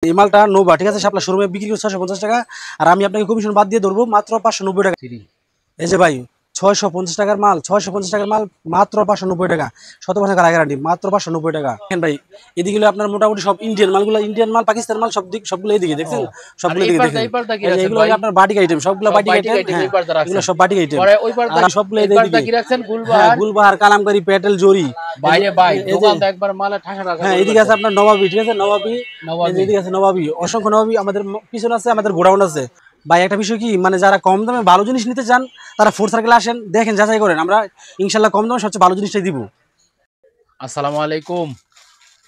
এই মালটা নোভা, ঠিক আছে? আপনার শোরুমে বিক্রি করছে 650 টাকা, আর আমি আপনাকে কমিশন বাদ দিয়ে ধরবো মাত্র 590 টাকা। এই যে ভাই 650 টাকার মাল, 650 টাকার মাল মাত্র 590 টাকা, 100% কালার গ্যারান্টি, মাত্র 590 টাকা। দেখেন ভাই, এদিকে আপনার মোটামুটি সব ইন্ডিয়ান মালগুলো, ইন্ডিয়ান মাল, পাকিস্তান মাল, সবগুলো এদিকে দেখছেন, সবগুলো এদিকে দেখেন। এগুলো আপনার বাটিক আইটেম, সবগুলো বাটিক আইটেম, এগুলো সব বাটিক আইটেম, আর সবগুলো এদিকে। হ্যাঁ, গুলবাহার, কালামকারী, পেটেল, জরি, হ্যাঁ এদিকে আছে আপনার নবাবী, ঠিক আছে? নবাবী, এদিকে আছে নবাবী, অসংখ্য নবাবী আমাদের পিছনে আছে, আমাদের গোডাউন আছে। ভাই একটা বিষয় কি, মানে যারা কম দামে ভালো জিনিস নিতে চান তারা ফোর্থ সার্কেলে আসেন, দেখেন, যাচাই করেন, আমরা ইনশাল্লাহ কম দামে সবচেয়ে ভালো জিনিসটাই দিব। আসসালামু আলাইকুম।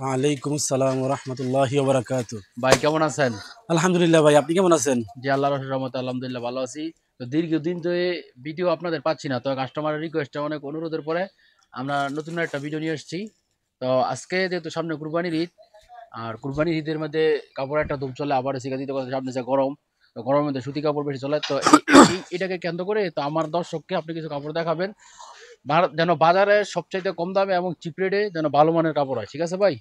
ওয়ালাইকুম আসসালাম ওয়া রাহমাতুল্লাহি ওয়া বারাকাতুহু। ভাই কেমন আছেন? আলহামদুলিল্লাহ ভাই, আপনি কেমন আছেন? জি আল্লাহর রহমতে আলহামদুলিল্লাহ ভালো আছি। তো দীর্ঘদিন ধরে ভিডিও আপনাদের পাচ্ছি না, তো কাস্টমারের রিকোয়েস্টে অনেক অনুরোধের পরে আমরা নতুন একটা ভিডিও নিয়ে এসেছি। তো আজকে যেহেতু সামনে কুরবানির ঈদ, আর কুরবানির ঈদের মধ্যে কাপড় একটা ধুম চলে, আবার দিতে কথা সামনে যে গরম, তো গরমের মধ্যে সুতি কাপড় বেশি চলে। তো এটাকে কেন্দ্র করে তো আমার দর্শককে আপনি কিছু কাপড় দেখাবেন যেন বাজারে সবচাইতে কম দামে এবং চিপ রেটে যেন ভালো মানের কাপড় হয়, ঠিক আছে ভাই?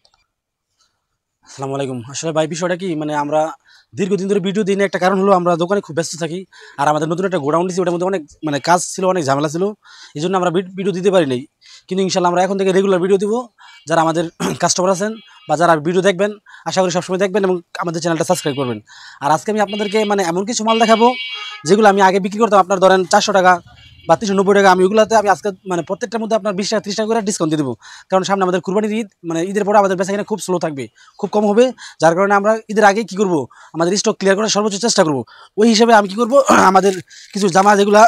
আসসালামু আলাইকুম। আসলে ভাই বিষয়টা কি, মানে আমরা দীর্ঘদিন ধরে ভিডিও দিই না, একটা কারণ হলো আমরা দোকানে খুব ব্যস্ত থাকি, আর আমাদের নতুন একটা গোডাউন দিচ্ছি, ওটার মধ্যে অনেক মানে কাজ ছিল, অনেক ঝামেলা ছিল, এই জন্য আমরা ভিডিও দিতে পারি নাই। কিন্তু ইনশাল্লাহ আমরা এখন থেকে রেগুলার ভিডিও দিব। যারা আমাদের কাস্টমার আছেন বা যারা ভিডিও দেখবেন, আশা করি সবসময় দেখবেন এবং আমাদের চ্যানেলটা সাবস্ক্রাইব করবেন। আর আজকে আমি আপনাদেরকে মানে এমন কিছু মাল দেখাবো যেগুলো আমি আগে বিক্রি করতাম আপনার ধরেন 400 টাকা বা 390 টাকা, আমি ওইগুলোতে আমি আজকে মানে প্রত্যেকটার মধ্যে আপনার 20 টাকা 30 টাকা করে ডিসকাউন্ট দিয়ে দেবো। কারণ সামনে আমাদের কুরবানির ঈদ, মানে ঈদের পরে আমাদের বেচাকেনা খুব স্লো থাকবে, খুব কম হবে, যার কারণে আমরা ঈদের আগে কি করব, আমাদের স্টক ক্লিয়ার করার সর্বোচ্চ চেষ্টা করব। ওই হিসাবে আমি কি করব, আমাদের কিছু জামা যেগুলো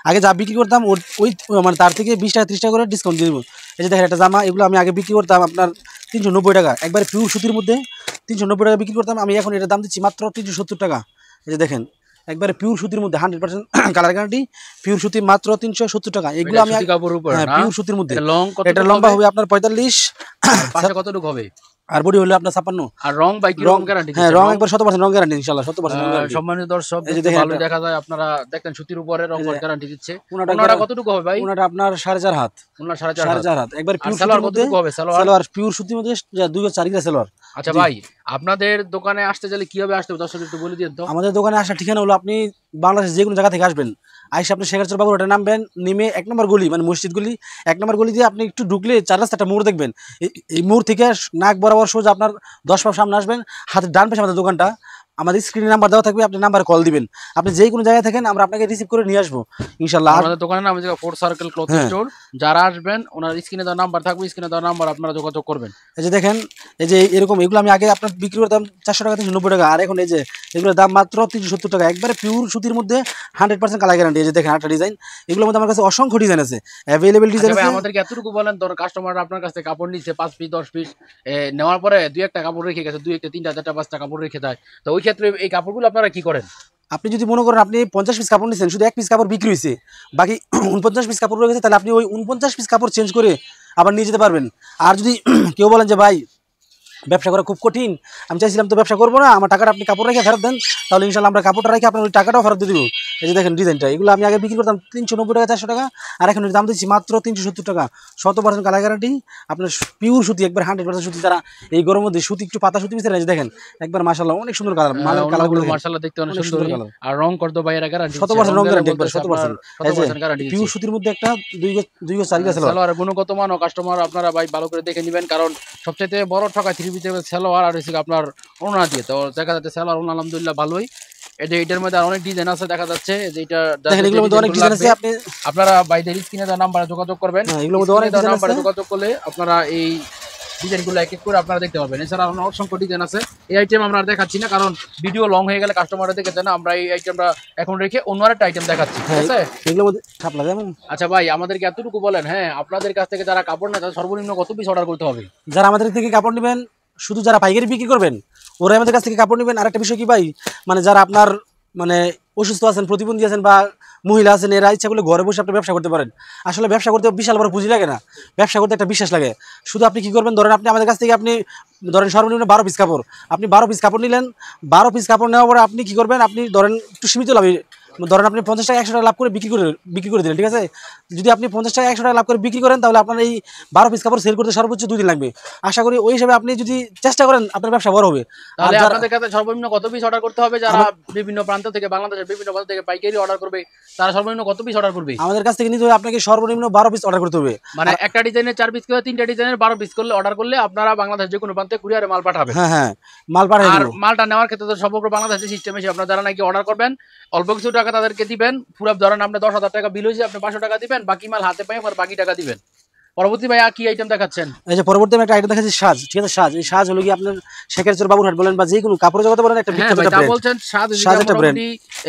আগে যা বিক্রি করতাম ওই মানে তার থেকে 20 টাকা 30 টাকা করে ডিসকাউন্ট দিয়ে দেবো। এই যে দেখেন একটা জামা, এগুলো আমি আগে বিক্রি করতাম আপনার 390 টাকা, একবারে পিওর সুতির মধ্যে 390 টাকা বিক্রি করতাম, আমি এখন এটার দাম দিচ্ছি মাত্র 370 টাকা। এই যে দেখেন একবারে পিওর সুতির মধ্যে 100% কালার গ্যারান্টি, পিওর সুতি, মাত্র 370 টাকা। এগুলো আমি পিওর সুতির মধ্যে, এটা লম্বা হবে আপনার 45, পাশে কতটুকু হবে, আর বডি হলো আপনার 56। আর রং বাই কি রং গ্যারান্টি? হ্যাঁ, রং একবার 100% রং গ্যারান্টি ইনশাআল্লাহ, 100% রং গ্যারান্টি। সম্মানিত দর্শক, ভালো দেখা যায়, আপনারা দেখেন সুতির উপরে রং গ্যারান্টি দিচ্ছে। ওনাটা কতটুকু হবে ভাই? ওনাটা আপনার 4.5 হাত, ওনার 4.5 হাত, একবার পিওর সালোয়ার কতটুকু হবে? সালোয়ার পিওর সুতির মধ্যে 2-4 গিরা সালোয়ার। আচ্ছা ভাই, আপনাদের দোকানে আসতে গেলে কিভাবে আসতে হবে দর্শক একটু বলে দিন তো। আমাদের দোকানে আসার ঠিকানা হলো, আপনি বাংলাদেশের যে কোনো জায়গা থেকে আসবেন, আইসা আপনি শেখারচর বাবুর ওটা নামবেন, নেমে 1 নম্বর গলি, মানে মসজিদ গলি 1 নম্বর গলি দিয়ে আপনি একটু ঢুকলে 4 রাস্তা একটা মোড় দেখবেন, এই মোড় থেকে নাক বরাবর সোজা আপনার 10 পা সামনে আসবেন, হাতের ডান পাশে আমাদের দোকানটা, আমাদের স্ক্রিনে নাম্বার দেওয়া থাকবে, আপনি নাম্বারে কল দিবেন, আপনি যে কোনো জায়গায় থাকেন আমরা আপনাকে রিসিভ করে নিয়ে আসবো ইনশাআল্লাহ। আমাদের দোকানের নাম হচ্ছে ফোর্থ সার্কেল ক্লথ স্টোর। যারা আসবেন ওনার স্ক্রিনে দেওয়া নাম্বার থাকবে, স্ক্রিনে দেওয়া নাম্বার আপনারা যোগাযোগ করবেন। এই যে দেখেন, এই যে এরকম এগুলো আমি আগে আপনার বিক্রি করতাম 400 টাকা 390 টাকা, আর এখন এই যে এগুলোর দাম মাত্র 370 টাকা, একবারে পিওর সুতির মধ্যে 100% কালার গ্যারান্টি। এই যে দেখেন একটা ডিজাইন, এগুলোর মধ্যে আমার কাছে অসংখ্য ডিজাইন আছে, অ্যাভেলেবল ডিজাইন আছে। আমাদেরকে এতটুকু বলেন, ধর কাস্টমার আপনার কাছে কাপড় নিচ্ছে 5 পিস 10 পিস, নেওয়ার পরে 2-1টা কাপড় রেখে গেছে, 2-1টা 3টা 4টা 5টা কাপড় রেখে দেয়, তো ওই ক্ষেত্রে এই কাপড়গুলো আপনারা কি করেন? আপনি যদি মনে করেন আপনি 50 পিস কাপড় নিচ্ছেন, শুধু 1 পিস কাপড় বিক্রি হয়েছে, বাকি 49 পিস কাপড় রয়ে গেছে, তাহলে আপনি ওই 49 পিস কাপড় চেঞ্জ করে আবার নিয়ে যেতে পারবেন। আর যদি কেউ বলেন যে ভাই ব্যবসা করা খুব কঠিন, আমি চাইছিলাম তো ব্যবসা করবো না, আমার টাকাটা আপনি কাপড় রেখে ফেরত দেন, তাহলে ইনশাল্লাহ আমরা কাপড়টা রেখে আপনার ওই টাকাটাও ফেরত দিয়ে দেবো। এই যে দেখেন ডিজাইনটা, এগুলো আমি আগে বিক্রি করতাম 390 টাকা 400 টাকা, আর এখন দাম দিচ্ছি মাত্র 370 টাকা, 100% কালার গ্যারান্টি, আপনার পিওর সুতি, একবার 100% সুতি। যারা এই গরমের মধ্যে সুতি একটু পাতা সুতি মিশে দেখেন, একবার মাশাআল্লাহ অনেক সুন্দর কালার, মালের কালারগুলো মাশাআল্লাহ দেখতে অনেক সুন্দর কালার। আর রং করতে ভাইরা গ্যারান্টি 100% রং গ্যারান্টি, একবার 100% গ্যারান্টি। পিওর সুতির মধ্যে একটা 2-4 গিরা সালোয়ার গুণগত মান ও কাস্টমার আপনারা ভাই ভালো করে দেখে নেবেন, কারণ সবচেয়ে বড় ঠকা 3 পিসের সালোয়ার আর হচ্ছে আপনার ওড়না দিয়ে। তো দেখা যাচ্ছে সালোয়ার ওড়না আলহামদুলিল্লাহ ভালোই। এটার মধ্যে অনেক ডিজাইন আছে, দেখা যাচ্ছে যে এটা দেখেন, এগুলোর মধ্যে অনেক ডিজাইন আছে। আপনারা বাইদের স্ক্রিনে দেওয়া নাম্বারে যোগাযোগ করবেন, এগুলোর মধ্যে অনেক ডিজাইন আছে, যোগাযোগ করলে আপনারা এই ডিজাইনগুলো এক এক করে আপনারা দেখতে পাবেন। এছাড়া অসংখ্য ডিজাইন আছে। এই আইটেম আমরা দেখাচ্ছি না, কারণ ভিডিও লং হয়ে গেলে কাস্টমাররা দেখে যায় না, আমরা এই আইটেমটা এখন রেখে অন্য একটা আইটেম দেখাচ্ছি, ঠিক আছে? এগুলোর মধ্যে ছাপলা যেমন। আচ্ছা ভাই, আমাদেরকে এতটুকু বলেন, হ্যাঁ আপনাদের কাছ থেকে যারা কাপড় নেয় সর্বনিম্ন কত পিস অর্ডার করতে হবে? যারা আমাদের থেকে কাপড় নেবেন, শুধু যারা পাইকারি বিক্রি করবেন ওরা আমাদের কাছ থেকে কাপড় নেবেন। আর একটা বিষয় কি ভাই, মানে যারা আপনার মানে অসুস্থ আছেন, প্রতিবন্ধী আছেন বা মহিলা আছেন, এরা ইচ্ছা করলে ঘরে বসে আপনি ব্যবসা করতে পারেন। আসলে ব্যবসা করতে বিশাল বড় পুঁজি লাগে না, ব্যবসা করতে একটা বিশ্বাস লাগে। শুধু আপনি কি করবেন, ধরেন আপনি আমাদের কাছ থেকে আপনি ধরেন সর্বনিম্ন 12 পিস কাপড়, আপনি 12 পিস কাপড় নিলেন, 12 পিস কাপড় নেওয়ার পরে আপনি কি করবেন, আপনি ধরেন একটু সীমিত লাভ ধরেন আপনি 50 টাকা 100 টাকা লাভ করে বিক্রি করে দিলেন, ঠিক আছে? যদি আপনি 50 টাকা 100 টাকা লাভ করে বিক্রি করেন তাহলে আপনার এই 12 পিস কাপড় সেল করতে সর্বোচ্চ 2 দিন লাগবে। আশা করি ওই হিসাবে আপনি যদি চেষ্টা করেন আপনার ব্যবসা বড় হবে। আর তাহলে আপনাদের কাছে সর্বনিম্ন কত পিস অর্ডার করতে হবে? যারা বিভিন্ন প্রান্ত থেকে, বাংলাদেশের বিভিন্ন প্রান্ত থেকে পাইকারি অর্ডার করবে, তারা সর্বনিম্ন কত পিস অর্ডার করবে? আমাদের কাছ থেকে নিতে হবে আপনাকে সর্বনিম্ন 12 পিস অর্ডার করতে হবে। মানে একটা ডিজাইনের 4 পিস করে 3টা ডিজাইনের 12 পিস করলে অর্ডার করলে আপনারা বাংলাদেশ যে কোনো প্রান্তে কুরিয়ারে মাল পাঠাবেন। হ্যাঁ হ্যাঁ, মাল পাঠিয়ে আর দেব। মালটা নেওয়ার ক্ষেত্রে তো সমগ্র বাংলাদেশের সিস্টেম এসে আপনারা যারা নাকি অর্ডার করবেন অল্প কিছু টাকা তাদেরকে দিবেন। পুরো ধরেন আপনি 10,000 টাকা বিল হয়েছে, আপনি 500 টাকা দিবেন, বাকি মাল হাতে পাই আর বাকি টাকা দিবেন। পরবর্তী ভাইয়া কি আইটেম দেখাচ্ছেন? এই যে পরবর্তী আমি একটা আইটেম দেখাচ্ছি সাজ, ঠিক আছে? সাজ, এই সাজ হলো কি আপনার শেখেরচর বাবুরহাট বলেন বা যে কোনো কাপড় জগতে বলেন একটা হ্যাঁ বিখ্যাত ভাই, একটা যা ব্র্যান্ড। বলছেন সাজ একটা ব্র্যান্ড।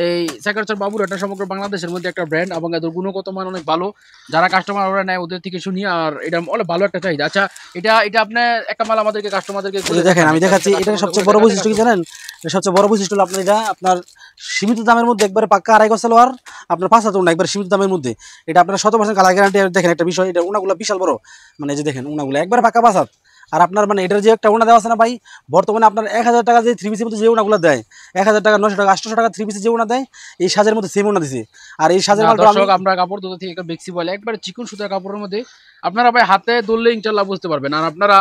এই শেখেরচর বাবুরহাট সমগ্র বাংলাদেশের মধ্যে একটা ব্র্যান্ড এবং এদের গুণগত মান অনেক ভালো। যারা কাস্টমার ওরা নেয় ওদের থেকে শুনি, আর এটা অনেক ভালো একটা চাহিদা। আচ্ছা, এটা আপনি একটা মাল আমাদেরকে কাস্টমারদেরকে দেখেন আমি দেখাচ্ছি, এটা সবচেয়ে বড় বৈশিষ্ট্য কি জানেন? এটা সবচেয়ে বড় বৈশিষ্ট্য হলো আপনার এটা আপনার সীমিত দামের মধ্যে একবারে পাক্কা আড়াই গজ সালোয়ার, আপনার 5 হাত ওড়না, একবার সীমিত দামের মধ্যে। এটা আপনার 100% কালার গ্যারান্টি। দেখেন একটা বিষয়, এটা ওনাগুলো বিশাল বড়, মানে যে দেখেন ওনাগুলো একবার পাক্কা 5 হাত। আর আপনার মানে এটার যে একটা ওনা দেওয়া আছে না ভাই, বর্তমানে আপনার 1000 টাকা যে 3 পিসের মধ্যে যে ওনাগুলো দেয়, 1000 টাকা 900 টাকা 800 টাকা 3 পিসের যে ওনা দেয়, এই সাজের মধ্যে সেম ওনা দিছে। আর এই সাজের মালটা দর্শক আমরা কাপড় দুটো থেকে বেক্সি বলে একবারে চিকন সুতার কাপড়ের মধ্যে আপনারা ভাই হাতে ধরলে ইনশাআল্লাহ বুঝতে পারবেন। আর আপনারা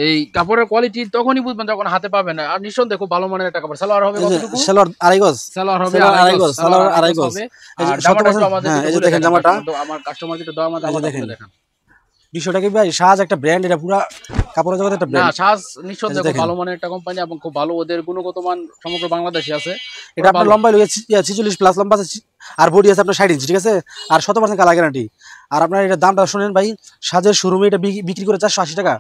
এই কাপড়ের কোয়ালিটি তখনই বুঝবেন যখন হাতে পাবেন। আর নিঃসন্দেহে খুব ভালো মানের একটা কাপড়। সালোয়ার হবে কতটুকু? সালোয়ার আড়াই গজ, সালোয়ার হবে সালোয়ার আড়াই গজ, সালোয়ার আড়াই গজ। হবে। আর জামাটা একটু আমাদের এই যে দেখেন জামাটা, আমার কাস্টমারকে একটু দাম দেখেন। বিষয়টা কি ভাই, সাজ একটা ব্র্যান্ড, এটা পুরো কাপড়ের জগতে একটা না, ব্র্যান্ড। সাজ নিঃসন্দেহে খুব ভালো মানের একটা কোম্পানি এবং খুব ভালো ওদের গুণগত মান সমগ্র বাংলাদেশে আছে। এটা আপনার লম্বা হলো 46 প্লাস লম্বা আছে, আর বডি আছে আপনার 60 ইঞ্চি, ঠিক আছে? আর 100% কালার গ্যারান্টি। আর আপনার এটা দামটা শুনেন ভাই, সাজের শোরুমে এটা বিক্রি করে 480 টাকা।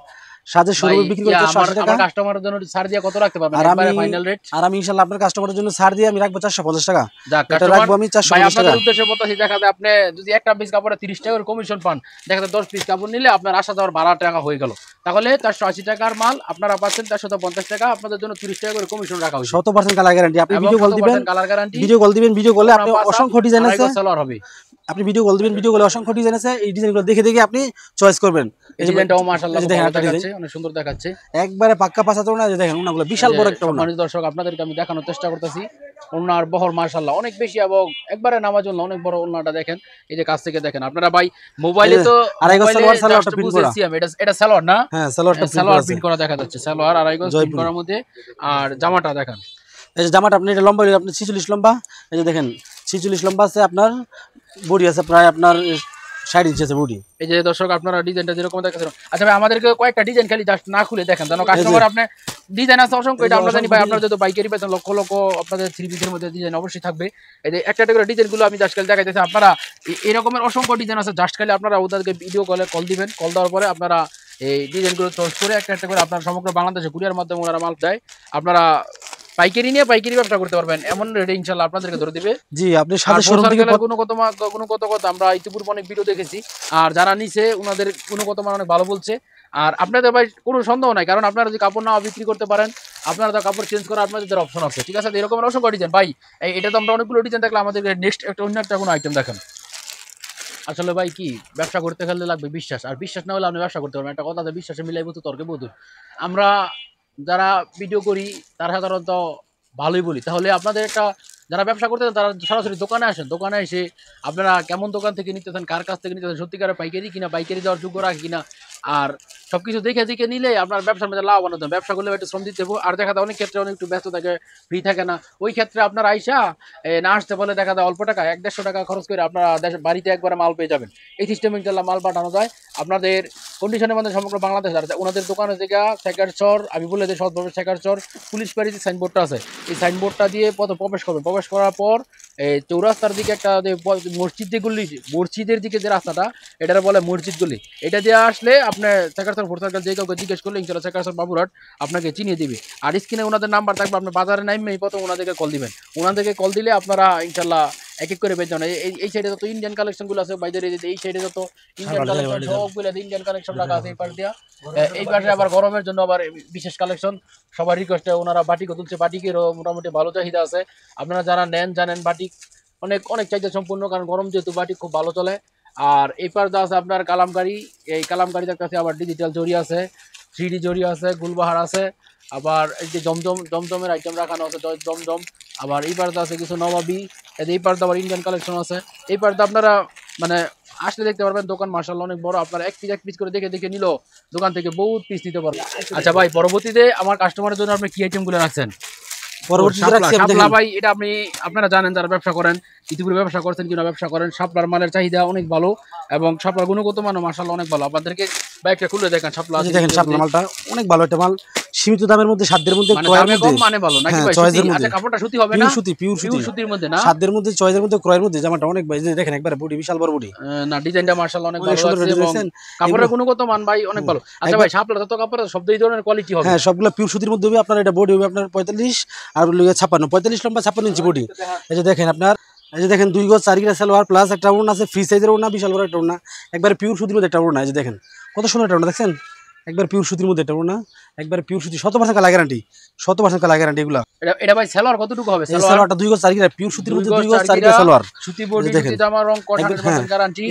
সাজের শোরুমে বিক্রি করে 480 টাকা। আমার কাস্টমারের জন্য ছাড় দিয়ে কত রাখতে পারবেন? একবারে ফাইনাল রেট। আর আমি ইনশাআল্লাহ আপনার কাস্টমারের জন্য ছাড় দিয়ে আমি রাখবো 450 টাকা। যাক, এটা রাখবো আমি 450 ভাই টাকা। আপনাদের উদ্দেশ্যে বলতেছি, দেখা যায় আপনি যদি একটা পিস কাপড়ে 30 টাকার কমিশন পান, দেখা যায় 10 পিস কাপড় নিলে আপনার আসা যাওয়ার 12 টাকা হয়ে গেল। তাহলে 480 টাকার মাল আপনারা পাচ্ছেন 450 টাকা। আপনাদের জন্য 30 টাকা করে কমিশন রাখা হয়েছে। 100% কালার গ্যারান্টি। আপনি এবং ভিডিও কল দিবেন, 100% কালার গ্যারান্টি। ভিডিও কল দিবেন, ভিডিও কলে আপনি অসংখ্য ডিজাইন আছে। সালোয়ার হবে। আপনি ভিডিও কল দিবেন, ভিডিও কলে অসংখ্য ডিজাইন আছে। এই ডিজাইনগুলো দেখে দেখে আপনি চয়েস করবেন। এই ডিজাইনটাও মাশাআল্লাহ দেখেন ভালো একটা দেখাচ্ছে, অনেক সুন্দর দেখাচ্ছে। একবারে পাক্কা পাঁচা তো না, যে দেখেন ওনাগুলো বিশাল বড় একটা ওনা। সম্মানিত দর্শক, আপনাদেরকে আমি দেখানোর চেষ্টা করতেছি ওনার বহর মাশাআল্লাহ অনেক বেশি এবং একবারে নামার জন্য অনেক বড় ওনাটা দেখেন। এই যে কাছ থেকে দেখেন আপনারা ভাই, মোবাইলে তো আড়াই গজ সালোয়ার, সালোয়ারটা প্রিন্ট করা। এটা সালোয়ার না? হ্যাঁ, সালোয়ারটা সালোয়ার প্রিন্ট করা দেখা যাচ্ছে। সালোয়ার আড়াই গজ প্রিন্ট করার মধ্যে। আর জামাটা দেখেন, এই যে জামাটা আপনি এটা লম্বা হলে আপনি 46 লম্বা, এই যে দেখেন 46 লম্বা আছে, আপনার বডি আছে প্রায় আপনার 60 ইঞ্চি আছে বডি। এই যে দর্শক আপনারা ডিজাইনটা যেরকম দেখেছেন। আচ্ছা ভাই, আমাদেরকে কয়েকটা ডিজাইন খালি জাস্ট না খুলে দেখেন, যেন কাস্টমার আপনি ডিজাইন আছে অসংখ্য, এটা আমরা জানি ভাই, আপনারা যেহেতু বাইকারি পেয়েছেন লক্ষ লক্ষ আপনাদের 3 পিসের মধ্যে ডিজাইন অবশ্যই থাকবে। এই যে একটা একটা করে ডিজাইনগুলো আমি জাস্ট খালি দেখাইতেছি। আপনারা এরকমের অসংখ্য ডিজাইন আছে, জাস্ট খালি আপনারা ওদেরকে ভিডিও কলে কল দিবেন। কল দেওয়ার পরে আপনারা এই ডিজাইনগুলো চয়েস করে একটা একটা করে আপনার সমগ্র বাংলাদেশে কুরিয়ার মাধ্যমে ওনারা মাল দেয়। আপনারা পাইকারি নিয়ে পাইকারি ব্যবসা করতে পারবেন, এমন রেটে ইনশাআল্লাহ আপনাদেরকে ধরে দিবে। জি, আপনি সাথে শোরুম থেকে গুণগত কথা আমরা ইতিপূর্বে অনেক ভিডিও দেখেছি, আর যারা নিছে ওনাদের গুণগত মান অনেক ভালো বলছে। আর আপনাদের ভাই কোনো সন্দেহ নাই, কারণ আপনারা যদি কাপড় না বিক্রি করতে পারেন, আপনারা তো কাপড় চেঞ্জ করা আপনাদের অপশন আছে, ঠিক আছে? এরকম অসংখ্য ডিজাইন ভাই, এটা তো আমরা অনেকগুলো ডিজাইন দেখলাম, আমাদেরকে নেক্সট একটা অন্য একটা কোনো আইটেম দেখেন। আসলে ভাই কি, ব্যবসা করতে গেলে লাগবে বিশ্বাস, আর বিশ্বাস না হলে আপনি ব্যবসা করতে পারবেন। একটা কথা আছে, বিশ্বাসে মিলাই বলতে তর্কে বধুর। আমরা যারা ভিডিও করি তারা সাধারণত ভালোই বলি। তাহলে আপনাদের একটা যারা ব্যবসা করতে চান তারা সরাসরি দোকানে আসেন, দোকানে এসে আপনারা কেমন দোকান থেকে নিতেছেন, কার কাছ থেকে নিতেছেন, সত্যিকারের পাইকারি কিনা, পাইকারি দেওয়ার যোগ্য রাখে কিনা, আর সবকিছু দেখে দেখে নিলে আপনার ব্যবসার মধ্যে লাভবান হতে। ব্যবসা করলে একটু শ্রম দিতে হবে, আর দেখা যায় অনেক ক্ষেত্রে অনেক একটু ব্যস্ত থাকে, ফ্রি থাকে না। ওই ক্ষেত্রে আপনার আইসা না আসতে বলে দেখা যায় অল্প টাকা 100-150 টাকা খরচ করে আপনারা বাড়িতে একবারে মাল পেয়ে যাবেন। এই সিস্টেমে ইনশাআল্লাহ মাল পাঠানো যায় আপনাদের কন্ডিশনের মধ্যে সমগ্র বাংলাদেশ। আর ওনাদের দোকানের জায়গা শেখারচর, আমি বলে দিই সৎভাবে শেখারচর পুলিশ বাড়িতে সাইনবোর্ডটা আছে, এই সাইনবোর্ডটা দিয়ে পথে প্রবেশ করবেন। প্রবেশ করার পর এই চৌরাস্তার দিকে একটা মসজিদ যেগুলি, মসজিদের দিকে যে রাস্তাটা, এটার বলে মসজিদ গলি। এটা দিয়ে আসলে আপনার শেখারচর ভোট সার্কেল যে কাউকে জিজ্ঞেস করলে ইনশাআল্লাহ শেখারচর বাবুরহাট আপনাকে চিনিয়ে দিবে। আর স্ক্রিনে ওনাদের নাম্বার থাকবে, আপনি বাজারে নামবেই প্রথম ওনাদেরকে কল দিবেন। ওনাদেরকে কল দিলে আপনারা ইনশাআল্লাহ এক এক করে বেচবেন। এই সাইডে যত ইন্ডিয়ান কালেকশনগুলো আছে বাইদের, এই সাইডে যত ইন্ডিয়ান কালেকশন সবগুলো ইন্ডিয়ান কালেকশন রাখা আছে এই পাশ দিয়া। এই পাশে আবার গরমের জন্য আবার বিশেষ কালেকশন, সবার রিকোয়েস্টে ওনারা বাটিকও তুলছে। বাটিকেরও মোটামুটি ভালো চাহিদা আছে। আপনারা যারা নেন জানেন বাটিক অনেক অনেক চাহিদা সম্পূর্ণ, কারণ গরম যেহেতু বাটিক খুব ভালো চলে। আর এই পাশ আছে আপনার কালামকারি, এই কালামকারিটার কাছে আবার ডিজিটাল জরি আছে, 3D জরি আছে, গুলবাহার আছে, আবার এই যে জমজমের আইটেম রাখানো আছে, জমজম। আবার এই পার্টে আছে কিছু নবাবী, এই পার্টে আবার ইন্ডিয়ান কালেকশন আছে। এই পার্টে আপনারা মানে আসলে দেখতে পারবেন দোকান মাশাআল্লাহ অনেক বড়, আপনারা এক পিস করে দেখে দেখে নিলো দোকান থেকে বহুত পিস নিতে পারবেন। আচ্ছা ভাই, পরবর্তীতে আমার কাস্টমারের জন্য আপনি কি আইটেম গুলো রাখছেন? শাপলা ভাই, এটা আপনারা জানেন যারা ব্যবসা করেন, ইতিপূর্বে ব্যবসা করছেন কিনা ব্যবসা করেন, শাপলার মালের চাহিদা অনেক ভালো এবং শাপলার গুণগত মানও মাশাআল্লাহ অনেক ভালো। আপনাদেরকে বাইকটা খুলে দেখেন, শাপলা দেখেন শাপলা মালটা অনেক ভালো একটা মাল, সীমিত দামের মধ্যে, সাধ্যের মধ্যে, মানে ভালো নাকি ভাই? আচ্ছা, কাপড়টা সুতি হবে না? পিওর সুতির মধ্যে না, সাধ্যের মধ্যে, চয়েসের মধ্যে, ক্রয়ের মধ্যে জামাটা অনেক ভাই। দেখেন একবার বডি বিশাল বড় বডি, না ডিজাইনটা মাশাআল্লাহ অনেক ভালো আছে এবং কাপড়ের গুণগত মান ভাই অনেক ভালো। আচ্ছা ভাই, শাপলা যত কাপড় সব এই ধরনের কোয়ালিটি হবে? হ্যাঁ, সবগুলো পিওর সুতির মধ্যে হবে। আপনার এটা বডি হবে আপনার 45 আর 56, 45 লম্বা 56 ইঞ্চি বডি। এই যে দেখেন আপনার, এই যে দেখেন 2 গজ 4 গিরা সালোয়ার প্লাস একটা ওড়না আছে, ফ্রি সাইজের ওড়না, বিশাল বড় একটা ওড়না, একবার পিওর সুতির মধ্যে একটা ওড়না। এই যে দেখেন কত সুন্দর একটা ওড়না, দেখছেন একবার পিওর সুতির মধ্যে একটা ওড়না, একবার পিওর সুতি, 100% কালার গ্যারান্টি, 100% কালার গ্যারান্টি। এগুলা এটা ভাই সালোয়ার কতটুকু হবে? সালোয়ারটা 2 গজ 4 গিরা পিওর সুতির মধ্যে, 2 গজ 4 গিরা সালোয়ার, সুতি বডি, সুতি জামা, রং কোট 100% গ্যারান্টি।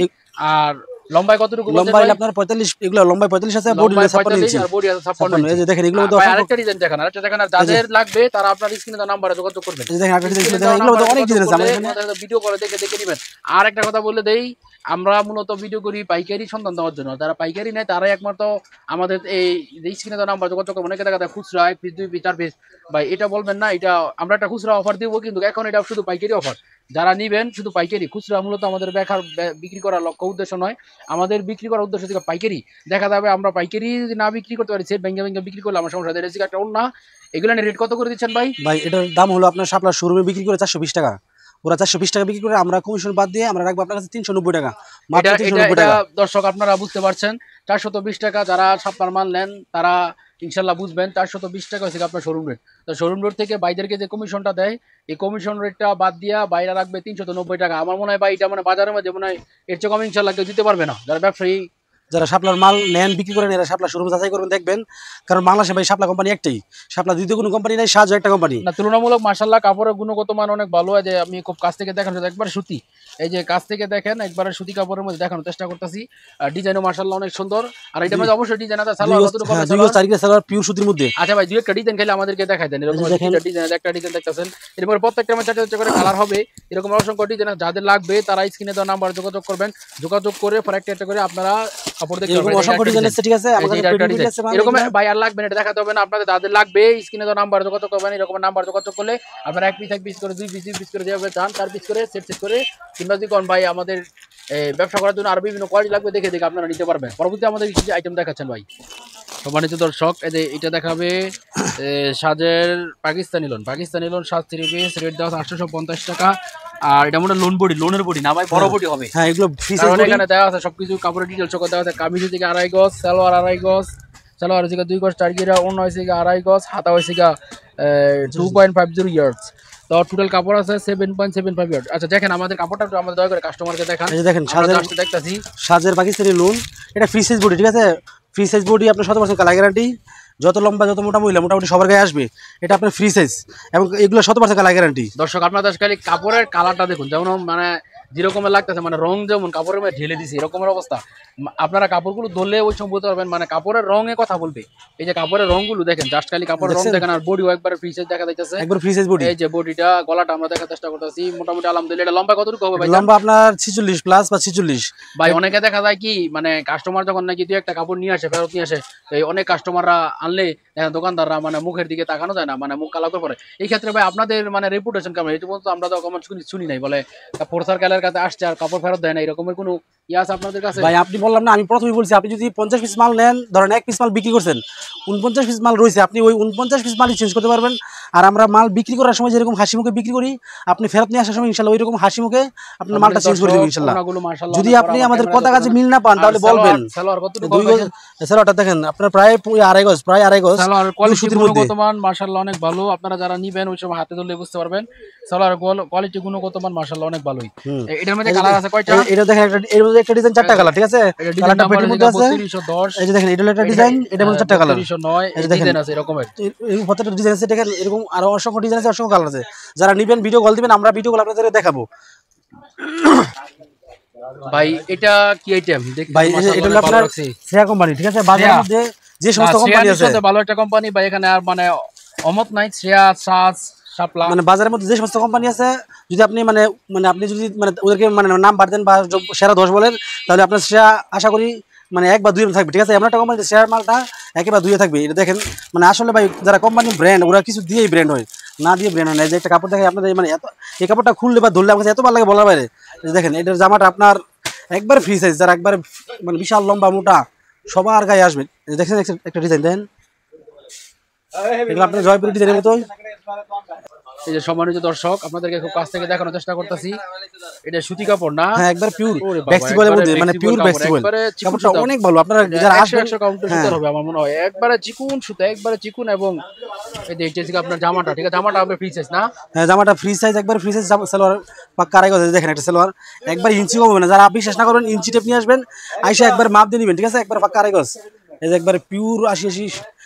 আর লম্বায় কতটুকু? লম্বাই আপনার 45, এগুলো লম্বাই 45 আছে, বডি 56 ইঞ্চি আর বডি আছে 56। এই যে দেখেন এগুলো মধ্যে আরেকটা ডিজাইন দেখান, আরেকটা দেখান। আর যাদের লাগবে তারা আপনার স্ক্রিনে দেওয়া নম্বরে যোগাযোগ করবেন। এই যে দেখেন আরেকটা ডিজাইন দেখেন, এগুলো মধ্যে অনেক ডিজাইন আছে, আমাদের ভিডিও করে দেখে দেখে নেবেন। আর একটা কথা বলে দেই, আমরা মূলত ভিডিও করি পাইকারি সন্ধান দেওয়ার জন্য। যারা পাইকারি নেয় তারাই একমাত্র আমাদের এই স্ক্রিনে দেওয়া নাম্বার যোগাযোগ করবেন। অনেকে দেখা যায় খুচরা 1 পিস 2 পিস 4 পিস, ভাই এটা বলবেন না, এটা আমরা একটা খুচরা অফার দিব, কিন্তু এখন এটা শুধু পাইকারি অফার। যারা নিবেন শুধু পাইকারি, খুচরা মূলত আমাদের বিক্রি করার লক্ষ্য উদ্দেশ্য নয়, আমাদের বিক্রি করার উদ্দেশ্য থেকে পাইকারি। দেখা যাবে আমরা পাইকারি যদি না বিক্রি করতে পারি, সেট ভেঙে ভেঙে বিক্রি করলে আমার সমস্যা। রেসিক একটা ওড়না, এগুলো রেট কত করে দিচ্ছেন ভাই? ভাই এটার দাম হলো আপনার শাপলার শোরুমে বিক্রি করে 420 টাকা, ওরা 420 টাকা বিক্রি করে, আমরা কমিশন বাদ দিয়ে আমরা রাখবো আপনার কাছে 390 টাকা, মাত্র 390 টাকা। দর্শক আপনারা বুঝতে পারছেন, 420 টাকা যারা শাপলার মাল নেন তারা ইনশাল্লাহ বুঝবেন, 420 টাকা হচ্ছে আপনার শোরুম রেট। তো শোরুম রেট থেকে বাইদেরকে যে কমিশনটা দেয়, এই কমিশন রেটটা বাদ দিয়া বাইরে রাখবে 390 টাকা। আমার মনে হয় ভাই এটা মানে বাজারের মধ্যে মনে হয় এর চেয়ে কম ইনশাল্লাহ কেউ দিতে পারবে না। যারা ব্যবসায়ী, যারা শাপলার মাল নেন বিক্রি করেন, এরা শাপলা শোরুম যাচাই করবেন, দেখবেন। কারণ বাংলাদেশে ভাই শাপলা কোম্পানি একটাই, শাপলা দ্বিতীয় কোনো কোম্পানি নাই, সাজ একটা কোম্পানি না। তুলনামূলক মাশাআল্লাহ কাপড়ের গুণগত মান অনেক ভালো। যে আমি খুব কাছ থেকে দেখানো, একবার সুতি, এই যে কাছ থেকে দেখেন, একবারে সুতি কাপড়ের মধ্যে দেখানোর চেষ্টা করতেছি। ডিজাইনও মাশাআল্লাহ অনেক সুন্দর। আর এটার মধ্যে অবশ্যই ডিজাইন আছে। সালোয়ার কতটুকু হবে? 2 গজ 4 গিরা সালোয়ার পিওর সুতির মধ্যে। আচ্ছা ভাই, দুই একটা ডিজাইন খাইলে আমাদেরকে দেখাই দেন। এরকম একটা ডিজাইন, একটা ডিজাইন দেখতেছেন, এরপর প্রত্যেকটা মধ্যে 4 করে কালার হবে। এরকম অসংখ্য ডিজাইন। যাদের লাগবে তারা স্ক্রিনে দেওয়া নাম্বার যোগাযোগ করবেন, যোগাযোগ করে পর একটা করে আপনারা কাপড় দেখতে পারবেন। অসংখ্য ডিজাইন আছে, ঠিক আছে, আমাদের পেডি আছে। এরকম ভাই আর লাগবে না, এটা দেখাতে হবে না। আপনাদের যাদের লাগবে স্ক্রিনে দেওয়া নাম্বার যোগাযোগ করবেন। এরকম নাম্বার যোগাযোগ করলে আপনারা 1 পিস করে 2 পিস করে যেভাবে চান 4 পিস করে সেট করে, কিংবা যদি কোন ভাই আমাদের ব্যবসা করার জন্য আর বিভিন্ন কোয়ালিটি লাগবে দেখে দেখে আপনারা নিতে পারবেন। পরবর্তী আমাদের কিছু আইটেম দেখাচ্ছেন ভাই। সম্মানিত দর্শক, এটা দেখাবে সাজের পাকিস্তানি লোন 7 3 পিস, রেট দেওয়া 850 টাকা। আর এটা মনে লোনের বডি না ভাই, বড় বডি হবে। হ্যাঁ, এগুলো ফ্রি সাইজ বডি, এখানে দেওয়া আছে সবকিছু, কাপড়ের ডিটেইলস সব দেওয়া আছে। কামিজ থেকে 2.5 গজ, সালোয়ার 2.5 গজ, সালোয়ার হচ্ছে 2 গজ 4 গিরা, ওড়না হচ্ছে 2.5 গজ, হাতা হচ্ছে 2.50 ইয়ার্ডস। তো টোটাল কাপড় আছে 7.75 ইয়ার্ড। আচ্ছা দেখেন আমাদের কাপড়টা একটু আমাদের দয়া করে কাস্টমারকে দেখান। এই যে দেখেন সাজের পাকিস্তানি লোন, এটা ফ্রি সাইজ বডি, ঠিক আছে, ফ্রি সাইজ বডি, আপনার 100% কালার গ্যারান্টি। যত লম্বা যত মোটা মহিলা মোটামুটি সবার গায়ে আসবে, এটা আপনার ফ্রি সাইজ এবং এগুলো 100% কালার গ্যারান্টি। দর্শক আপনাদের খালি কাপড়ের কালারটা দেখুন, যেমন মানে যেরকমের লাগতেছে, মানে রং যেমন কাপড়ের মধ্যে ঢেলে দিছে এরকমের অবস্থা। আপনারা কাপড়গুলো ধরলে ওই সময় বুঝতে পারবেন, মানে কাপড়ের রঙে কথা বলবে। এই যে কাপড়ের রংগুলো দেখেন, জাস্ট খালি কাপড়ের রং দেখেন। আর বডিও একবার ফ্রি সাইজ দেখা যাচ্ছে, একবার ফ্রি সাইজ বডি। এই যে বডিটা, গলাটা আমরা দেখার চেষ্টা করতেছি। মোটামুটি আলহামদুলিল্লাহ। এটা লম্বা কতটুকু হবে ভাই? লম্বা আপনার 46 প্লাস বা 46। ভাই অনেকে দেখা যায় কি, মানে কাস্টমার যখন নাকি দুই একটা কাপড় নিয়ে আসে, ফেরত নিয়ে আসে, এই অনেক কাস্টমাররা আনলে দোকানদাররা মানে মুখের দিকে তাকানো যায় না, মানে মুখ কালো করে পড়ে। এই ক্ষেত্রে ভাই আপনাদের মানে রেপুটেশন কেমন? এই পর্যন্ত আমরা তো কমেন্ট শুনি নাই, বলে ফোরসার কালার কাছে আসছে আর কাপড় ফেরত দেয় না, এরকমের কোনো ইয়ে আছে আপনাদের কাছে? ভাই আপনি বললাম না, আমি প্রথমেই বলছি, আপনি যদি 50 পিস মাল নেন, ধরেন 1 পিস মাল বিক্রি করছেন, 49 পিস মাল রয়েছে, আপনি ওই 49 পিস মালই চেঞ্জ করতে পারবেন। আর আমরা মাল বিক্রি করার সময় যেরকম হাসি মুখে বিক্রি করি, আপনি ফেরত নিয়ে আসার সময় ইনশাল্লাহ ওইরকম হাসি মুখে আপনার মালটা চেঞ্জ করে দেব ইনশাল্লাহ। যদি আপনি আমাদের কথা কাজে মিল না পান তাহলে বলবেন। সালোয়ারটা দেখেন আপনার প্রায় 2.5 গজ, প্রায় 2.5 গজ সালোয়ার কোয়ালিটি গুণগত মান মাশাআল্লাহ অনেক ভালো। আপনারা যারা নিবেন ওই সময় হাতে ধরলে বুঝতে পারবেন সালোয়ার কোয়ালিটি গুণগত মান মাশাআল্লাহ অনেক ভালোই। এটার মধ্যে কালার আছে কয়টা? এটা দেখেন, এর মধ্যে একটা ডিজাইন 4টা কালার, ঠিক আছে, কালারটা পেটির মধ্যে আছে 3210। এই যে দেখেন, এটা একটা ডিজাইন, এটার মধ্যে 4টা কালার, 3209 এই ডিজাইন আছে এরকমের। এই প্রত্যেকটা ডিজাইন আছে, দেখেন এরকম আরো অসংখ্য ডিজাইন আছে, অসংখ্য কালার আছে। যারা নিবেন ভিডিও কল দিবেন, আমরা ভিডিও কল আপনাদের দেখাবো। ভাই এটা কি আইটেম? ভাই এটা হলো আপনার শ্রেয়া কোম্পানি, ঠিক আছে, বাজারের মধ্যে যে সমস্ত কোম্পানি আছে ভালো একটা কোম্পানি ভাই। এখানে আর মানে অমত নাই, শ্রেয়া, সাজ, শাপলা মানে বাজারের মধ্যে যে সমস্ত কোম্পানি আছে, যদি আপনি মানে মানে আপনি যদি মানে ওদেরকে মানে নাম বার দেন বা সেরা 10 বলেন, তাহলে আপনার সেরা আশা করি মানে 1 বা 2 এর থাকবে। ঠিক আছে, এমন একটা কোম্পানিতে শেয়ার মালটা 1 বা 2 এ থাকবে। এটা দেখেন মানে আসলে ভাই যারা কোম্পানি ব্র্যান্ড, ওরা কিছু দিয়েই ব্র্যান্ড হয়, না দিয়ে ব্র্যান্ড হয় না। এই যে একটা কাপড় দেখে আপনাদের মানে এত, এই কাপড়টা খুললে বা ধরলে আমার কাছে এত ভালো লাগে বলার বাইরে। এই যে দেখেন এটার জামাটা আপনার একবার ফ্রি সাইজ, যারা একবার মানে বিশাল লম্বা মোটা সবার গায়ে আসবে। এই যে দেখেন একটা ডিজাইন দেন, এগুলো আপনার জয়পুরি ডিজাইনের মতো। এই যে সম্মানিত দর্শক, আপনাদেরকে খুব কাছ থেকে দেখানোর চেষ্টা করতেছি। এটা সুতি কাপড় না, হ্যাঁ একবার পিওর ওরে বাবা, ব্যাক্সিবলের একবারে মধ্যে, মানে flexible পিওর কাপড়, ব্যাক্সিবল একবারে চিকন কাপড়টা সুতা। অনেক ভালো। আপনারা যারা আসবেন 100 কাউন্টার হ্যাঁ সুতার হবে আমার মনে হয়, একবারে চিকুন সুতা, একবারে চিকুন। এবং এই যে এটা হচ্ছে আপনার জামাটা, ঠিক আছে, জামাটা হবে ফ্রি সাইজ না? হ্যাঁ জামাটা ফ্রি সাইজ, একবার ফ্রি সাইজ সালোয়ার পাক্কা আড়াই গজ। দেখেন একটা সালোয়ার একবার ইঞ্চি কম হবে না, যারা বিশ্বাস না করবেন ইঞ্চি টেপ নিয়ে আসবেন, আইসা একবার মাপ দিয়ে নেবেন। ঠিক আছে, একবার পাক্কা আড়াই গজ। এই যে একবারে পিওর 80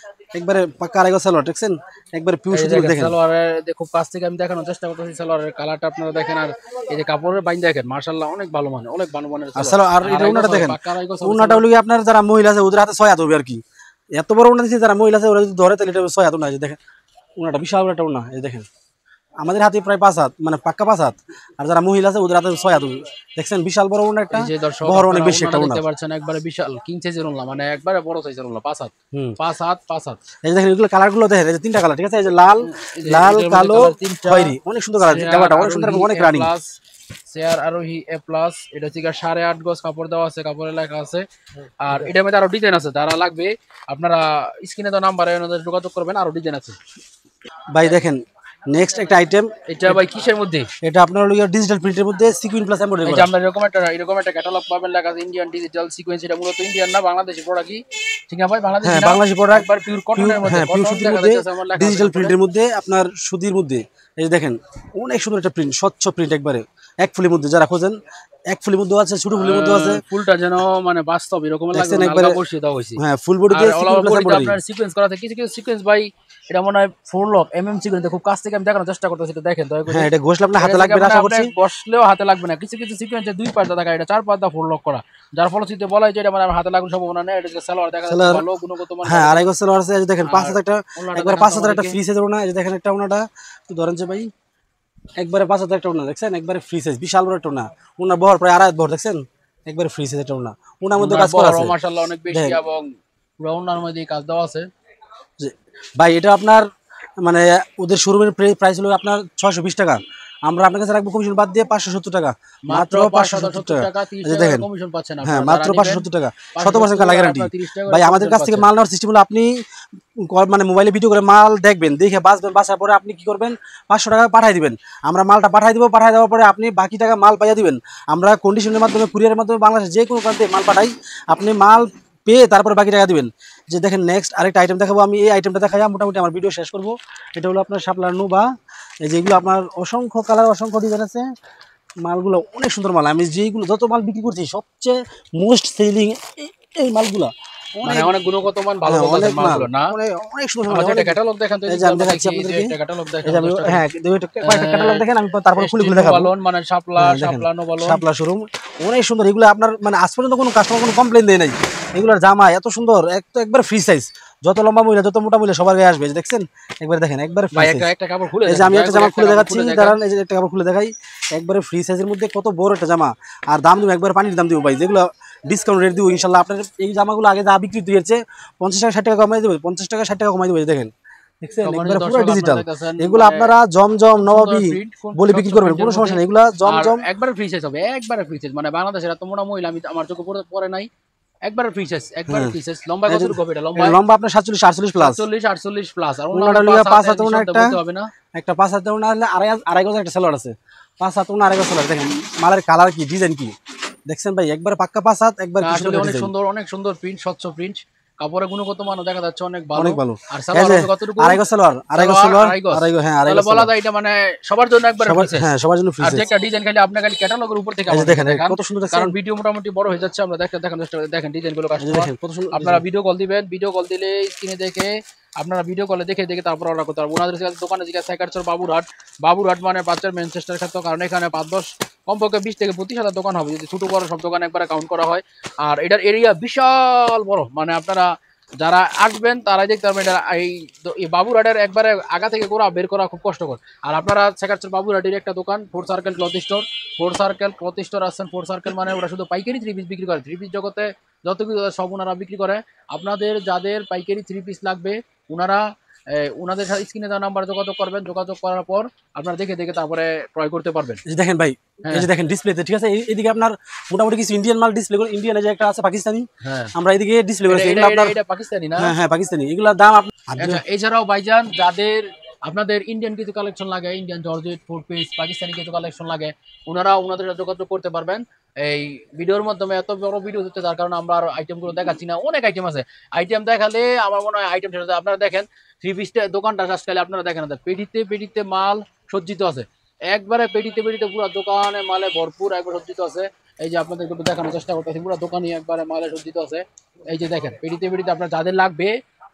একবারে পাক্কা আড়াই গজ সালোয়ার, দেখছেন একবারে পিওর এই যে সুতি। দেখেন দেখেন সালোয়ারের খুব কাছ থেকে আমি দেখানোর চেষ্টা করতেছি। সালোয়ারের কালারটা আপনারা দেখেন, আর এই যে কাপড়ের বাইন দেখেন, মাশাআল্লাহ অনেক ভালো মানে, অনেক ভালো মানের আর সালোয়ার। আর এটা উনাটা দেখেন, উনাটা হলো আপনার যারা মহিলা আছে ওদের হাতে 6 হাত হবে আর কি। এত বড় উনা দিচ্ছে, যারা মহিলা আছে ওরা যদি ধরে তাহলে এটা 6 হাত উনা। এই যে দেখেন উনাটা বিশাল বড় একটা উনা। এই দেখেন আমাদের হাতে প্রায় 5 হাত, মানে পাক্কা 5 হাত। আর যারা মহিলা আছে ওদের হাতে 6 হাত হবে। দেখছেন বিশাল বড় উনা একটা, এই যে দর্শক বহর অনেক বেশি একটা উনা। দেখতে পাচ্ছেন, একবারে বিশাল কিং সাইজের উনলা, মানে একবারে বড় সাইজের উনলা, 5 হাত, হুম 5 হাত 5 হাত। এই যে দেখেন এগুলো কালার গুলো দেখেন, এই যে 3টা কালার। ঠিক আছে, এই যে লাল, এই যে লাল এটার মধ্যে কালো কালার 3টা, খয়েরি, অনেক সুন্দর কালার। জামাটা অনেক সুন্দর এবং অনেক রানিং। শেয়ার আরোহী এ প্লাস, এটা হচ্ছে 8.5 গজ কাপড় দেওয়া আছে, কাপড়ে লেখা আছে। আর এটার মধ্যে আরো ডিজাইন আছে, যারা লাগবে আপনারা স্ক্রিনে তো নাম্বারে ওনাদের যোগাযোগ করবেন, আরো ডিজাইন আছে। ভাই দেখেন নেক্সট একটা আইটেম, এটা ভাই কিসের মধ্যে? এটা আপনার হলো ডিজিটাল প্রিন্টের মধ্যে সিকুইন প্লাস এমব্রয়ডারি এই যে করা। আমরা এরকম একটা ক্যাটালগ পাবেন, লেখা আছে ইন্ডিয়ান ডিজিটাল সিকোয়েন্স। এটা মূলত ইন্ডিয়ান না, বাংলাদেশি প্রোডাক্ট। ঠিক আছে ভাই, বাংলাদেশি হ্যাঁ না, বাংলাদেশি প্রোডাক্ট, একবার পিওর কটনের মধ্যে, হ্যাঁ পিওর কটন সুতির দেখা মধ্যে, যাচ্ছে আমার লেখা আছে ডিজিটাল উপরে। প্রিন্টের মধ্যে, আপনার সুতির মধ্যে। এই যে দেখেন অনেক সুন্দর একটা প্রিন্ট, স্বচ্ছ প্রিন্ট, একবারে এক ফুলের মধ্যে। যারা খোঁজেন এক ফুলের মধ্যে আছে, ছোট ফুলের মধ্যে আছে। ফুলটা যেন মানে বাস্তব এরকম লাগবে, দেখছেন মানে একবারে আলগা বসিয়ে দেওয়া হয়েছে। হ্যাঁ ফুল বডিতে আর সিকুইন অল প্লাস বডিতে এমব্রয়ডারি। আপনার সিকোয়েন্স করা আছে, কিছু কিছু সিকোয়েন্স ভাই এটা মনে হয় 4 লক সিকোয়েন্স। খুব কাছ থেকে আমি দেখানোর চেষ্টা করতেছি, এটা দেখেন দয়া করে। হ্যাঁ এটা ঘষলে আপনার হাতে লাগবে না আশা করছি। বসলেও হাতে লাগবে না, কিছু কিছু সিকোয়েন্সে 2 পার্টটা দেখা, এটা 4 পার্টটা 4 লক করা, যার ফলশ্রুতিতে বলা হয় যে এটা মানে আমার হাতে লাগার সম্ভাবনা নেই। এটা সালোয়ার দেখা যাচ্ছে সালোয়ার, ভালো গুণগত মান। হ্যাঁ আড়াই গজ সালোয়ার আছে। এই যে দেখেন 5 হাজার একটা, ওনাটা একবার দেখেন 5 হাজার একটা সবাইকে। ফ্রি সাইজের ওনা। এই যে দেখেন একটা ওনাটা একটু ধরেন যে ভাই, একবারে 5 হাজার একটা ওনা, দেখছেন একবারে ফ্রি সাইজ, বিশাল বড় একটা ওনা। ওনার বহর প্রায় আড়াই হাত বহর, দেখছেন একবারে ফ্রি সাইজ একটা ওনা। ওনার মধ্যে কাজ করা আছে মাশাআল্লাহ অনেক বেশি, দেখেন। এবং পুরো ওনার মধ্যে কাজ দেওয়া আছে। ভাই এটা আপনার মানে ওদের শোরুমের প্রাইস হলো আপনার 620 টাকা, আমরা আপনার কাছে রাখবো কমিশন বাদ দিয়ে 570 টাকা, মাত্র 570 টাকা। এই যে দেখেন কমিশন পাচ্ছেন হ্যাঁ আপনারা, মাত্র যারা 570 টাকা, 570 100% কালার গ্যারান্টি। আপনারা 30 টাকা ভাই আমাদের কাছ থেকে মাল নেওয়ার সিস্টেম হলো, আপনি মানে মোবাইলে ভিডিও করে মাল দেখবেন, দেখে বাঁচবেন, বাঁচার পরে আপনি কি করবেন 500 টাকা পাঠিয়ে দিবেন, আমরা মালটা পাঠিয়ে দিব। পাঠিয়ে দেওয়ার পরে আপনি বাকি টাকা মাল পাইয়া দিবেন। আমরা কন্ডিশনের মাধ্যমে, কুরিয়ারের মাধ্যমে বাংলাদেশ যে কোনো প্রান্তে মাল পাঠাই, আপনি মাল পেয়ে তারপরে বাকি টাকা দিবেন। যে দেখেন নেক্সট আরেকটা আইটেম দেখাবো আমি, এই আইটেমটা দেখাই মোটামুটি আমার ভিডিও শেষ করবো। এটা হলো আপনার শাপলার নুবা। এই যেগুলো আপনার অসংখ্য কালার, অসংখ্য ডিজাইন আছে, মালগুলো অনেক সুন্দর মাল। আমি যেইগুলো যত মাল বিক্রি করছি সবচেয়ে মোস্ট সেলিং এই মালগুলো, মানে অনেক গুণগত মান ভালো হ্যাঁ, বলতেছেন অনেক মাল, মালগুলো না? অনেক সুন্দর মাল। আমাদের একটা ক্যাটালগ দেখান তো, এই যে আমি দেখাচ্ছি আপনাদেরকে, একটা ক্যাটালগ এই দেখান। যে আমি হ্যাঁ কয়েকটা ক্যাটালগ দেখেন, আমি তারপরে খুলে খুলে দেখাবো। বালন মানে শাপলা, হ্যাঁ, দেখেন, শাপলা নো বালন, শাপলা শোরুম অনেক সুন্দর। এগুলো আপনার মানে আজ পর্যন্ত কোনো কাস্টমার কোনো কমপ্লেন দেয় নাই। এগুলোর জামা এত সুন্দর, একবার ফ্রি সাইজ, যত লম্বা মহিলা যত মোটা মহিলা সবার গায়ে আসবে। এই যে দেখছেন একবার দেখেন, একবার ফ্রি ভাই সাইজ। একটা কাপড় খুলে এই যে আমি একটা জামা খুলে দেখাচ্ছি, দাঁড়ান এই যে একটা কাপড় খুলে দেখাই, একবারে ফ্রি সাইজের মধ্যে কত বড় একটা জামা। আর দাম দিব একবার পানির দাম দিব ভাই, যেগুলো ডিসকাউন্ট রেট দিব ইনশাল্লাহ। আপনার এই জামাগুলো আগে যা বিক্রি হয়েছে 50 টাকা 60 টাকা কমাই দেবে, 50 টাকা 60 টাকা কমাই দেবে। দেখেন দেখছেন একবারে পুরো ডিজিটাল। এগুলো আপনারা জমজম নবাবী বলে বিক্রি করবেন, কোনো সমস্যা নেই। এগুলো জমজম একবারে ফ্রি সাইজ হবে, একবারে ফ্রি সাইজ, মানে বাংলাদেশের এত মোটা মহিলা আমি আমার চোখে পড়ে নাই। একবারে ফ্রি সাইজ, একবারে ফ্রি সাইজ। লম্বা কত হবে এটা? লম্বা আপনার 47 48 প্লাস, 48 প্লাস। আর ওনাটা লিগা 5 হাতে ওনা একটা, হবে না একটা 5 হাতে ওনা হলে আড়াই গজ একটা সালোয়ার আছে, 5 হাতে ওনা আড়াই গজ সালোয়ার। দেখেন মালের কালার কি, ডিজাইন কি দেখছেন ভাই, একবার পাক্কা 5 হাত, একবার আসলে অনেক সুন্দর, অনেক সুন্দর প্রিন্ট, স্বচ্ছ প্রিন্ট। কাপড়ের গুণগত মান দেখা যাচ্ছে অনেক ভালো, অনেক ভালো। আর সালোয়ার কতটুকু? আড়াই গজ সালোয়ার, আড়াই গজ সালোয়ার, আড়াই গজ, হ্যাঁ আড়াই গজ বলা যায় এটা মানে সবার জন্য একবার ফ্রি সাইজ। হ্যাঁ সবার জন্য ফ্রি আর সাইজ। একটা ডিজাইন খালি আপনি খালি ক্যাটালগের উপর থেকে দেখেন কত সুন্দর, কারণ ভিডিও মোটামুটি বড় হয়ে যাচ্ছে, আমরা দেখানোর চেষ্টা করি। দেখেন ডিজাইনগুলো কাস্টমার, দেখেন কত সুন্দর। আপনারা ভিডিও কল দিবেন, ভিডিও কল দিলে স্ক্রিনে দেখে আপনারা ভিডিও কলে দেখে দেখে তারপর অর্ডার করতে পারবেন। ওনাদের দোকানে জিজ্ঞাসা সাইকারচর বাবুরহাট মানে বাচ্চার ম্যানচেস্টার ক্ষেত্র, কারণ এখানে 5-10 কমপক্ষে 20 থেকে 25 হাজার দোকান হবে, যদি ছোট বড় সব দোকান একবারে কাউন্ট করা হয়। আর এটার এরিয়া বিশাল বড়, মানে আপনারা যারা আসবেন তারাই দেখতে পারবেন এটা এই বাবুরহাটের একবারে আগা থেকে গোড়া বের করা খুব কষ্টকর। আর আপনারা শেখাচ্ছেন বাবুরহাটের একটা দোকান four circle cloth store, four circle cloth store আসছেন। ফোর সার্কেল মানে ওরা শুধু পাইকারি থ্রি পিস বিক্রি করে, থ্রি পিস জগতে যত কিছু আছে সব ওনারা বিক্রি করে। আপনাদের যাদের পাইকারি থ্রি পিস লাগবে ওনারা ওনাদের সাথে স্ক্রিনে দেওয়া নাম্বার যোগাযোগ করবেন, যোগাযোগ করার পর আপনারা দেখে দেখে তারপরে ক্রয় করতে পারবেন। এই যে দেখেন ভাই, এই যে দেখেন ডিসপ্লেতে, ঠিক আছে, এইদিকে আপনার মোটামুটি কিছু ইন্ডিয়ান মাল ডিসপ্লে করে, ইন্ডিয়ান যে একটা আছে পাকিস্তানি, হ্যাঁ আমরা এইদিকে ডিসপ্লে করেছি, এগুলো আপনার এটা পাকিস্তানি না? হ্যাঁ হ্যাঁ পাকিস্তানি, এগুলোর দাম আচ্ছা, এছাড়াও ভাইজান যাদের আপনাদের ইন্ডিয়ান কিছু কালেকশন লাগে, Indian georgette four piece, Pakistani কিছু কালেকশন লাগে, ওনারা ওনাদের সাথে যোগাযোগ করতে পারবেন। এই ভিডিওর মাধ্যমে এত বড় ভিডিও হচ্ছে যার কারণে আমরা আর আইটেমগুলো দেখাচ্ছি না। অনেক আইটেম আছে, আইটেম দেখালে আমার মনে হয় আইটেম শেষ। আপনারা দেখেন থ্রি পিসটা দোকানটা আজকাল আপনারা দেখেন পেটিতে পেটিতে মাল সজ্জিত আছে, একবারে পেটিতে পেটিতে পুরো দোকানে মালে ভরপুর একবার সজ্জিত আছে। এই যে আপনাদের একটু দেখানোর চেষ্টা করতেছি, পুরো দোকানই একবারে মালে সজ্জিত আছে। এই যে দেখেন পেটিতে পেটিতে আপনার যাদের লাগবে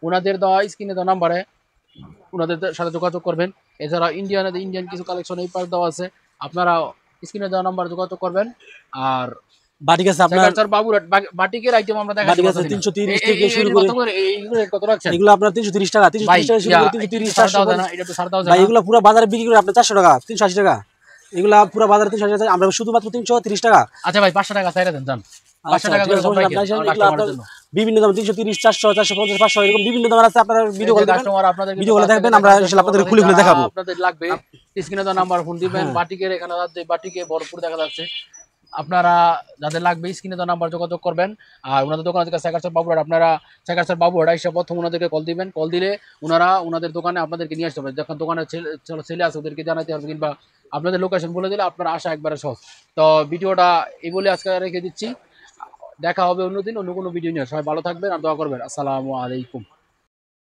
ওনাদের দেওয়া স্ক্রিনে দেওয়া নাম্বারে ওনাদের সাথে যোগাযোগ করবেন। এছাড়া ইন্ডিয়ান কিছু কালেকশন এই পাশ দেওয়া আছে, আপনারা স্ক্রিনে দেওয়া নাম্বার যোগাযোগ করবেন। আর বাটিক আছে আপনার, বাবুরহাট বাটিকের আইটেম আমরা দেখাচ্ছি, বাটিক আছে 330 থেকে শুরু করে, এইগুলো কত রাখছেন? এগুলো আপনার 330 টাকা, 330 টাকা শুরু করে 330 400 না, এটা তো ছাড় দাও ভাই। এগুলো পুরো বাজারে বিক্রি করে আপনার 400 টাকা, 380 টাকা, এগুলা পুরো বাজারে 380 টাকা, আমরা শুধুমাত্র 330 টাকা। আচ্ছা ভাই 500 টাকা চাইরা দেন জান, 500 টাকা করে সবাই বিভিন্ন দাম 330 400 450 500 এরকম বিভিন্ন দাম আছে। আপনারা ভিডিও কল কাস্টমার আপনাদের ভিডিও কল দেখবেন, আমরা ইনশাআল্লাহ আপনাদের খুলে খুলে দেখাবো। আপনাদের লাগবে স্ক্রিনে দেওয়া নাম্বার ফোন দিবেন। বাটিকের এখানে বাটিকে ভরপুর দেখা যাচ্ছে, আপনারা যাদের লাগবে স্ক্রিনে দেওয়া নাম্বার যোগাযোগ করবেন। আর ওনাদের দোকান থেকে শেখাচ্ছেন বাবুরহাট, আপনারা শেখাচ্ছেন বাবুরহাট এসে প্রথম ওনাদেরকে কল দিবেন, কল দিলে ওনারা ওনাদের দোকানে আপনাদেরকে নিয়ে আসতে পারবে। যখন দোকানে ছেলে আছে ওদেরকে জানাতে হবে, কিংবা আপনাদের লোকেশন বলে দিলে আপনারা আসা একবারে সহজ। তো ভিডিওটা এই বলে আজকে রেখে দিচ্ছি, দেখা হবে অন্যদিন অন্য কোনো ভিডিও নিয়ে। সবাই ভালো থাকবেন আর দোয়া করবেন। আসসালামু আলাইকুম।